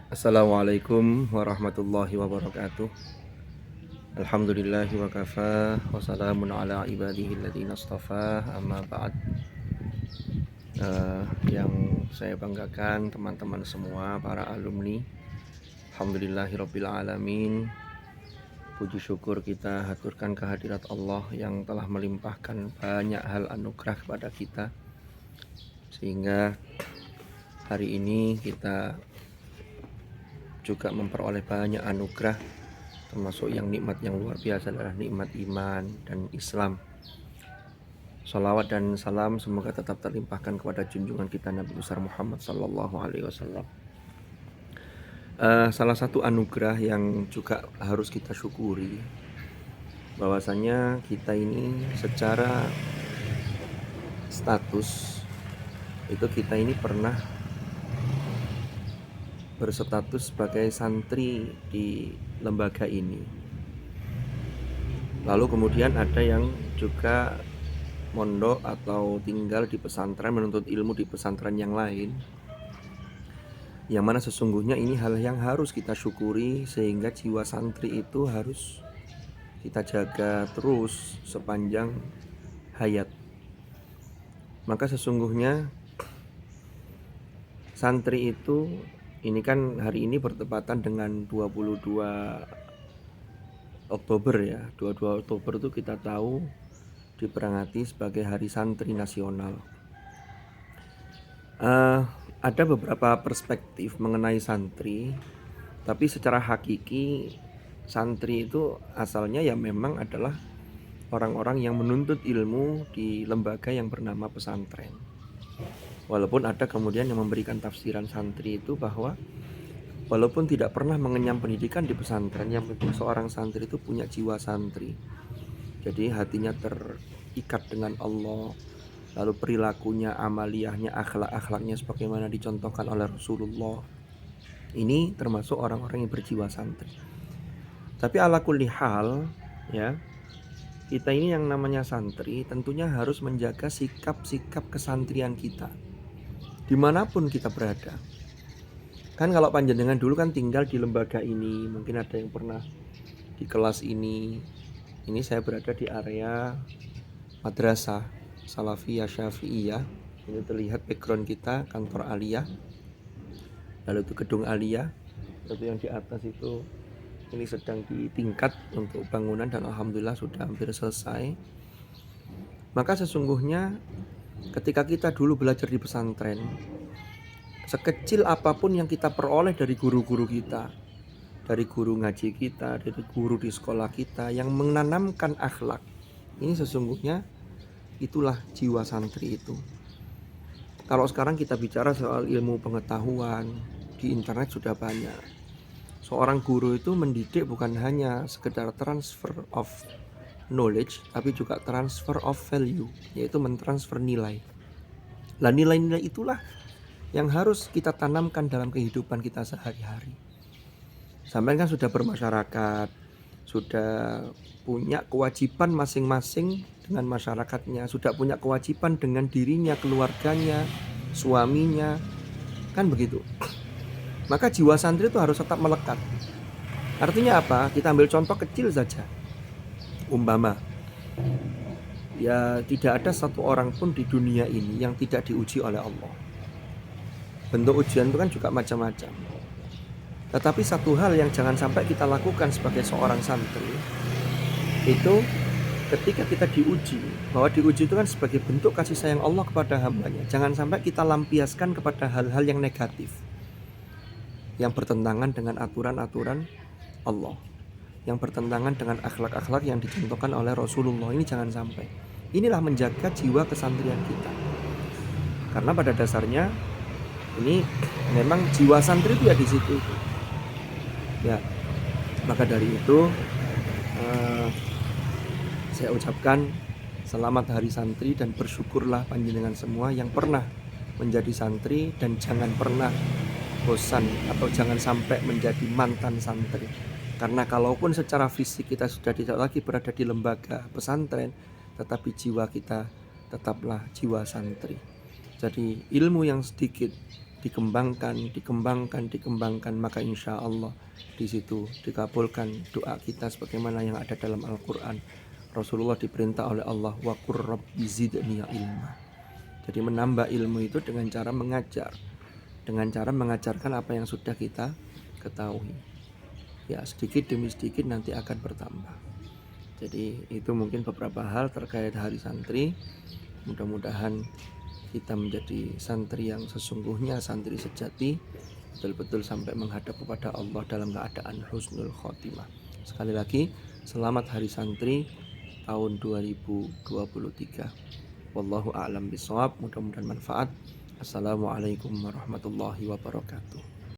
Assalamualaikum warahmatullahi wabarakatuh. Alhamdulillahi wa kafa wa salamun ala ibadihi alladhina astafa amma ba'd. Yang saya banggakan teman-teman semua, para alumni, alhamdulillahirabbil alamin. Puji syukur kita haturkan kehadirat Allah yang telah melimpahkan banyak hal anugerah kepada kita, sehingga hari ini kita juga memperoleh banyak anugerah, termasuk yang nikmat yang luar biasa adalah nikmat iman dan Islam. Salawat dan salam semoga tetap terlimpahkan kepada junjungan kita Nabi besar Muhammad sallallahu alaihi wasallam. Salah satu anugerah yang juga harus kita syukuri, bahwasanya kita ini secara status itu kita ini pernah berstatus sebagai santri di lembaga ini. Lalu kemudian ada yang juga mondok atau tinggal di pesantren, menuntut ilmu di pesantren yang lain, yang mana sesungguhnya ini hal yang harus kita syukuri, sehingga jiwa santri itu harus kita jaga terus sepanjang hayat. Maka sesungguhnya santri itu, ini kan hari ini bertepatan dengan 22 Oktober ya. 22 Oktober itu kita tahu diperingati sebagai Hari Santri Nasional. Ada beberapa perspektif mengenai santri, tapi secara hakiki santri itu asalnya ya memang adalah orang-orang yang menuntut ilmu di lembaga yang bernama pesantren. Walaupun ada kemudian yang memberikan tafsiran santri itu bahwa walaupun tidak pernah mengenyam pendidikan di pesantren, yang penting seorang santri itu punya jiwa santri. Jadi hatinya terikat dengan Allah, lalu perilakunya, amaliyahnya, akhlak-akhlaknya sebagaimana dicontohkan oleh Rasulullah. Ini termasuk orang-orang yang berjiwa santri. Tapi ala kulli hal ya, kita ini yang namanya santri tentunya harus menjaga sikap-sikap kesantrian kita dimanapun kita berada. Kan kalau panjenengan dulu kan tinggal di lembaga ini, mungkin ada yang pernah di kelas ini. Ini saya berada di area madrasah Salafiyah Syafi'iyah. Ini terlihat background kita, kantor Aliyah. Lalu itu gedung Aliyah. Lalu yang di atas itu ini sedang ditingkat untuk bangunan dan alhamdulillah sudah hampir selesai. Maka sesungguhnya ketika kita dulu belajar di pesantren, sekecil apapun yang kita peroleh dari guru-guru kita, dari guru ngaji kita, dari guru di sekolah kita yang menanamkan akhlak, ini sesungguhnya itulah jiwa santri itu. Kalau sekarang kita bicara soal ilmu pengetahuan, di internet sudah banyak. Seorang guru itu mendidik bukan hanya sekedar transfer of knowledge, tapi juga transfer of value, yaitu mentransfer nilai. Nah, nilai-nilai itulah yang harus kita tanamkan dalam kehidupan kita sehari-hari. Sampai kan sudah bermasyarakat, sudah punya kewajiban masing-masing dengan masyarakatnya, sudah punya kewajiban dengan dirinya, keluarganya, suaminya, kan begitu. Maka jiwa santri itu harus tetap melekat. Artinya apa? Kita ambil contoh kecil saja. Umpama, ya tidak ada satu orang pun di dunia ini yang tidak diuji oleh Allah. Bentuk ujian itu kan juga macam-macam. Tetapi satu hal yang jangan sampai kita lakukan sebagai seorang santri, itu ketika kita diuji, bahwa diuji itu kan sebagai bentuk kasih sayang Allah kepada hambanya. Jangan sampai kita lampiaskan kepada hal-hal yang negatif, yang bertentangan dengan aturan-aturan Allah, yang bertentangan dengan akhlak-akhlak yang dicontohkan oleh Rasulullah. Ini jangan sampai. Inilah menjaga jiwa kesantrian kita. Karena pada dasarnya ini memang jiwa santri itu ya di situ. Ya, maka dari itu saya ucapkan selamat Hari Santri dan bersyukurlah panjenengan semua yang pernah menjadi santri, dan jangan pernah bosan atau jangan sampai menjadi mantan santri. Karena kalaupun secara fisik kita sudah tidak lagi berada di lembaga pesantren, tetapi jiwa kita tetaplah jiwa santri. Jadi ilmu yang sedikit dikembangkan, maka insya Allah di situ dikabulkan doa kita sebagaimana yang ada dalam Al-Quran. Rasulullah diperintah oleh Allah, wa qur rabbi zidni ilma. Jadi menambah ilmu itu dengan cara mengajar, dengan cara mengajarkan apa yang sudah kita ketahui. Ya, sedikit demi sedikit nanti akan bertambah. Jadi itu mungkin beberapa hal terkait hari santri. Mudah-mudahan kita menjadi santri yang sesungguhnya, santri sejati, betul-betul sampai menghadap kepada Allah dalam keadaan husnul khotimah. Sekali lagi, selamat hari santri tahun 2023. Wallahu a'lam bishawab. Mudah-mudahan manfaat. Assalamualaikum warahmatullahi wabarakatuh.